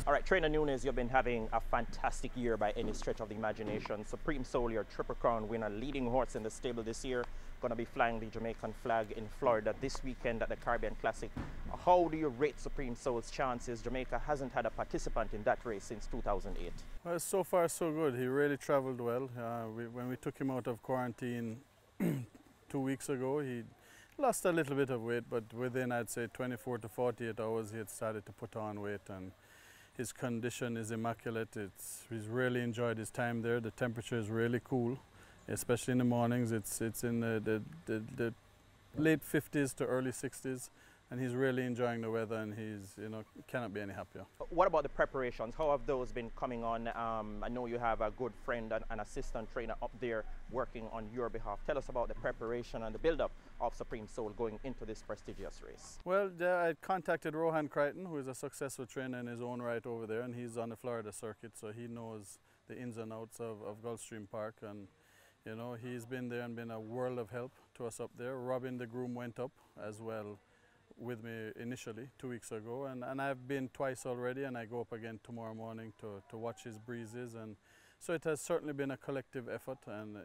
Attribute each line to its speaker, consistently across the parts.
Speaker 1: All right, Trainer Nunes, you've been having a fantastic year by any stretch of the imagination. Supreme Soul, your Triple Crown winner, leading horse in the stable this year, going to be flying the Jamaican flag in Florida this weekend at the Caribbean Classic. How do you rate Supreme Soul's chances? Jamaica hasn't had a participant in that race since 2008.
Speaker 2: Well, so far so good. He really traveled well. When we took him out of quarantine 2 weeks ago, he lost a little bit of weight, but within, I'd say, 24 to 48 hours, he had started to put on weight, and his condition is immaculate. He's really enjoyed his time there. The temperature is really cool, especially in the mornings. It's in the late 50s to early 60s, and he's really enjoying the weather, and he's, cannot be any happier.
Speaker 1: What about the preparations? How have those been coming on? I know you have a good friend and an assistant trainer up there working on your behalf. Tell us about the preparation and the build-up of Supreme Soul going into this prestigious race.
Speaker 2: Well, I contacted Rohan Crichton, who is a successful trainer in his own right over there, and he's on the Florida circuit, so he knows the ins and outs of Gulfstream Park, and he's been there and been a world of help to us up there. Robin, the groom, went up as well with me initially 2 weeks ago, and I've been twice already, and I go up again tomorrow morning to watch his breezes, and so it has certainly been a collective effort, and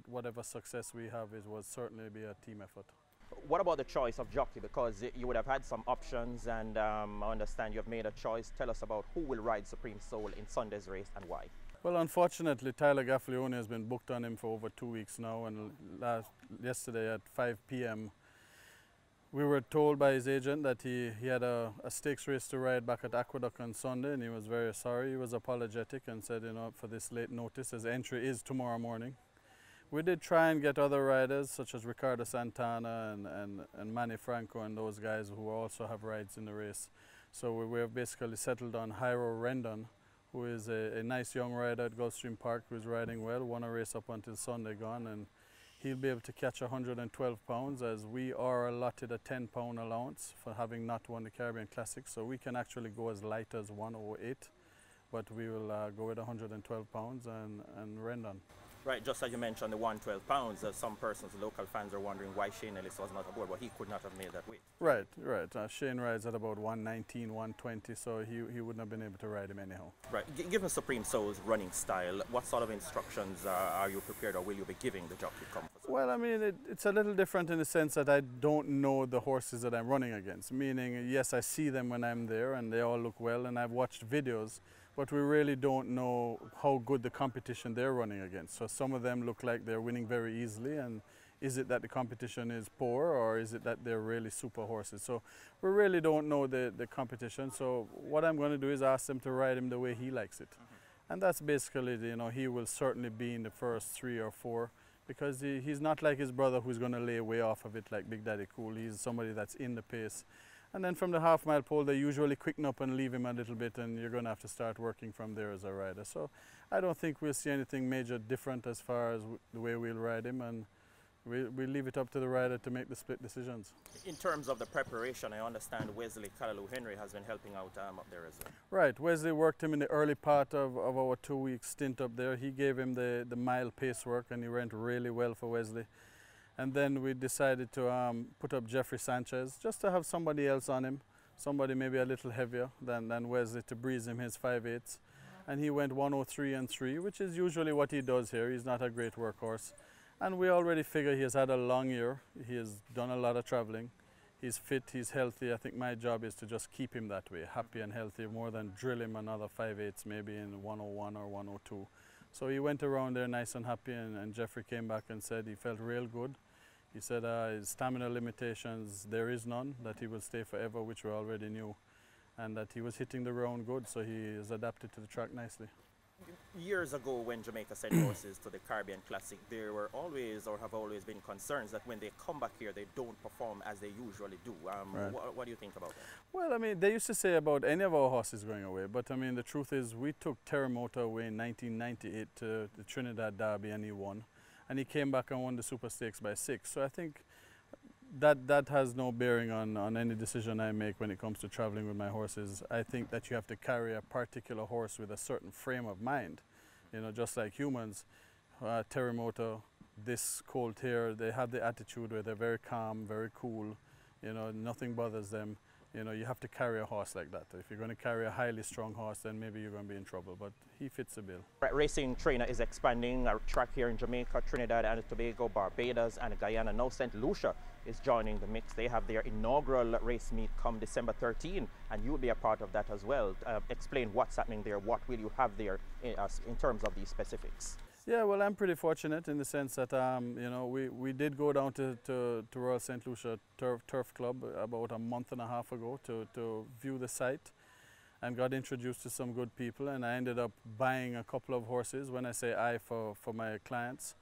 Speaker 2: whatever success we have will certainly be a team effort.
Speaker 1: What about the choice of jockey? Because you would have had some options, and I understand you have made a choice. Tell us about who will ride Supreme Soul in Sunday's race and why.
Speaker 2: Well, unfortunately, Tyler Gaffalione has been booked on him for over 2 weeks now, and yesterday at 5 p.m. we were told by his agent that he had a stakes race to ride back at Aqueduct on Sunday, and he was very sorry. He was apologetic and said, for this late notice, his entry is tomorrow morning. We did try and get other riders such as Ricardo Santana and Manny Franco and those guys who also have rides in the race. So we have basically settled on Hyro Rendon, who is a nice young rider at Gulfstream Park, who's riding well, won a race up until Sunday gone, and he'll be able to catch 112 pounds, as we are allotted a 10-pound allowance for having not won the Caribbean Classic, so we can actually go as light as 108, but we will go with 112 pounds and Rendon.
Speaker 1: Right, just as you mentioned, the 112 pounds, some persons, local fans are wondering why Shane Ellis was not aboard, but he could not have made that weight.
Speaker 2: Right. Shane rides at about 119, 120, so he wouldn't have been able to ride him anyhow.
Speaker 1: Right. Given Supreme Soul's running style, what sort of instructions are you prepared or will you be giving the jockey come?
Speaker 2: Well, I mean, it's a little different in the sense that I don't know the horses that I'm running against, meaning, yes, I see them when I'm there and they all look well, and I've watched videos, but we really don't know how good the competition they're running against. So some of them look like they're winning very easily, and is it that the competition is poor, or is it that they're really super horses? So we really don't know the competition. So what I'm going to do is ask them to ride him the way he likes it. And that's basically, he will certainly be in the first 3 or 4, because he's not like his brother who's going to lay way off of it like Big Daddy Cool. He's somebody that's in the pace. And then from the half-mile pole, they usually quicken up and leave him a little bit, and you're going to have to start working from there as a rider. So I don't think we'll see anything major different as far as the way we'll ride him, and we'll leave it up to the rider to make the split decisions.
Speaker 1: In terms of the preparation, I understand Wesley Callaloo Henry has been helping out up there as well.
Speaker 2: Right, Wesley worked him in the early part of our 2-week stint up there. He gave him the mile pace work, and he went really well for Wesley. And then we decided to put up Jeffrey Sanchez, just to have somebody else on him, somebody maybe a little heavier than Wesley, to breeze him his 5/8. And he went 103 and 3, which is usually what he does here. He's not a great workhorse. And we already figure he has had a long year. He has done a lot of traveling. He's fit, he's healthy. I think my job is to just keep him that way, happy and healthy, more than drill him another 5/8 maybe in 101 or 102. So he went around there nice and happy, and Jeffrey came back and said he felt real good. He said his stamina limitations, there is none, that he will stay forever, which we already knew, and that he was hitting the round good, so he is adapted to the track nicely.
Speaker 1: Years ago, when Jamaica sent horses to the Caribbean Classic, there were always, or have always been, concerns that when they come back here, they don't perform as they usually do.
Speaker 2: Right.
Speaker 1: What do you think about that?
Speaker 2: Well, I mean, they used to say about any of our horses going away, but I mean, the truth is we took Terremoto away in 1998 to the Trinidad Derby, and he won. And he came back and won the Super Stakes by 6. So I think that has no bearing on any decision I make when it comes to traveling with my horses. I think that you have to carry a particular horse with a certain frame of mind. Just like humans, Terremoto, this colt here, they have the attitude where they're very calm, very cool, nothing bothers them. you know, you have to carry a horse like that. If you're going to carry a highly strung horse, then maybe you're going to be in trouble, but he fits the bill.
Speaker 1: Right, racing trainer is expanding a track here in Jamaica, Trinidad and Tobago, Barbados and Guyana. Now St. Lucia is joining the mix. They have their inaugural race meet come December 13, and you'll be a part of that as well. Explain what's happening there, what will you have there in terms of the specifics?
Speaker 2: Yeah, well, I'm pretty fortunate in the sense that, you know, we did go down to Royal St. Lucia Turf Club about a month and a half ago to view the site, and got introduced to some good people, and I ended up buying a couple of horses, when I say I, for my clients,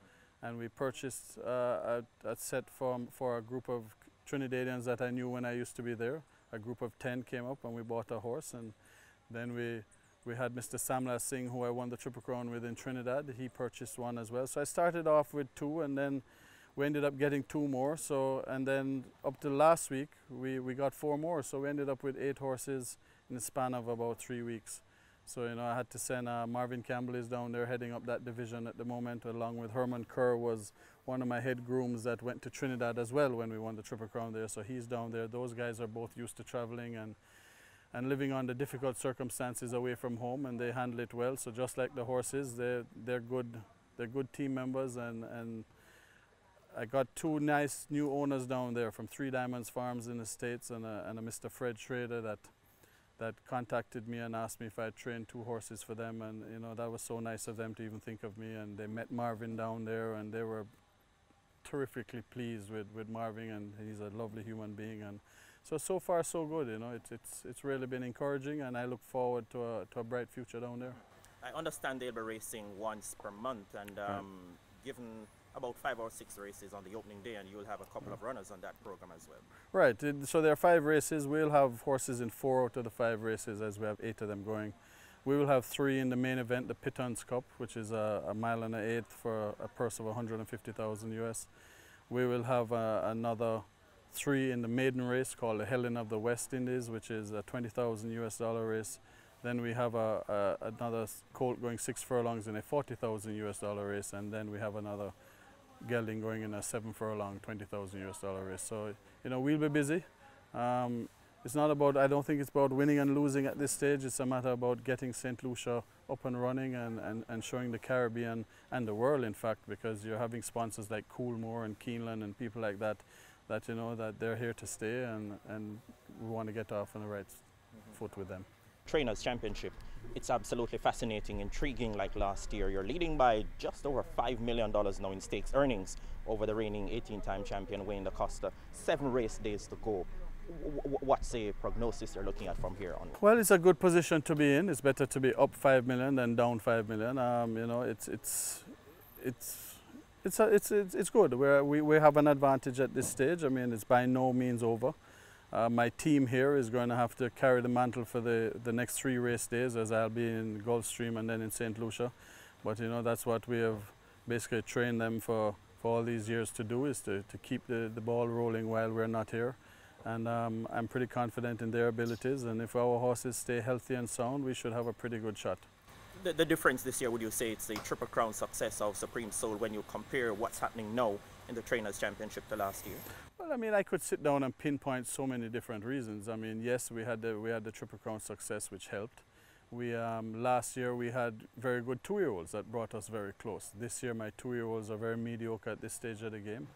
Speaker 2: and we purchased a set for a group of Trinidadians that I knew when I used to be there. A group of 10 came up and we bought a horse, and then we had Mr. Samla Singh, who I won the Triple Crown with in Trinidad. He purchased one as well. So I started off with 2, and then we ended up getting 2 more. So, and then up to last week, we got 4 more. So we ended up with 8 horses in the span of about 3 weeks. So, you know, I had to send Marvin Campbell is down there heading up that division at the moment, along with Herman Kerr, was one of my head grooms that went to Trinidad as well when we won the Triple Crown there. So he's down there. Those guys are both used to traveling and living under difficult circumstances away from home, and they handle it well. So just like the horses, they're good team members, and I got 2 nice new owners down there from 3 Diamonds Farms in the States, and a Mr. Fred Schrader that contacted me and asked me if I'd train 2 horses for them, and you know, that was so nice of them to even think of me. And they met Marvin down there, and they were terrifically pleased with Marvin, and he's a lovely human being. And so far so good, you know. It's really been encouraging, and I look forward to a bright future down there.
Speaker 1: I understand they'll be racing once per month, and given about 5 or 6 races on the opening day, and you'll have a couple of runners on that program as well. Right,
Speaker 2: so there are 5 races. We'll have horses in 4 out of the 5 races, as we have 8 of them going. We will have 3 in the main event, the Pitons Cup, which is a mile and an eighth for a purse of 150,000 US. We will have another 3 in the maiden race called the Helen of the West Indies, which is a 20,000 US dollar race. Then we have another colt going 6 furlongs in a 40,000 US dollar race, and then we have another gelding going in a 7 furlong, 20,000 US dollar race. So, you know, we'll be busy. It's not about, I don't think it's about winning and losing at this stage. It's a matter about getting St. Lucia up and running and showing the Caribbean and the world, in fact, because you're having sponsors like Coolmore and Keeneland and people like that, you know, that they're here to stay, and we want to get off on the right foot with them.
Speaker 1: Trainers Championship, it's absolutely fascinating, intriguing like last year. You're leading by just over $5 million now in stakes earnings over the reigning 18-time champion Wayne DaCosta. 7 race days to go. What's the prognosis you're looking at from here on? Well,
Speaker 2: it's a good position to be in. It's better to be up 5 million than down 5 million. You know, it's good. We have an advantage at this stage. I mean, it's by no means over. My team here is going to have to carry the mantle for the next 3 race days, as I'll be in Gulfstream and then in St. Lucia. But you know, that's what we have basically trained them for all these years to do, is to keep the ball rolling while we're not here. And I'm pretty confident in their abilities, and if our horses stay healthy and sound, we should have a pretty good shot.
Speaker 1: The difference this year, would you say it's the Triple Crown success of Supreme Soul when you compare what's happening now in the Trainers Championship to last year?
Speaker 2: Well, I mean, I could sit down and pinpoint so many different reasons. I mean, yes, we had the Triple Crown success, which helped. Last year we had very good 2-year-olds that brought us very close. This year my 2-year-olds are very mediocre at this stage of the game.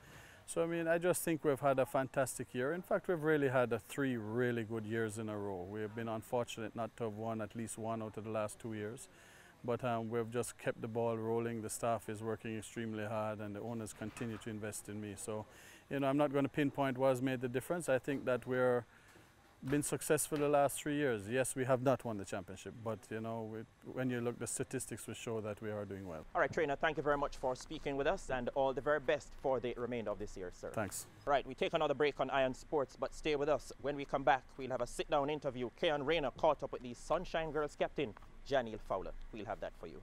Speaker 2: So I mean, I just think we've had a fantastic year. In fact, we've really had 3 really good years in a row. We have been unfortunate not to have won at least 1 out of the last 2 years. But we've just kept the ball rolling. The staff is working extremely hard, and the owners continue to invest in me. So, you know, I'm not going to pinpoint what has made the difference. I think that we're been successful the last 3 years. Yes, we have not won the championship, but you know, when you look, the statistics will show that we are doing well. All
Speaker 1: right, trainer, thank you very much for speaking with us, and all the very best for the remainder of this year, sir.
Speaker 2: Thanks.
Speaker 1: All right, we take another break on Iron Sports, but stay with us. When we come back, we'll have a sit-down interview. Keon Rayner caught up with the Sunshine Girls captain, Janelle Fowler. We'll have that for you.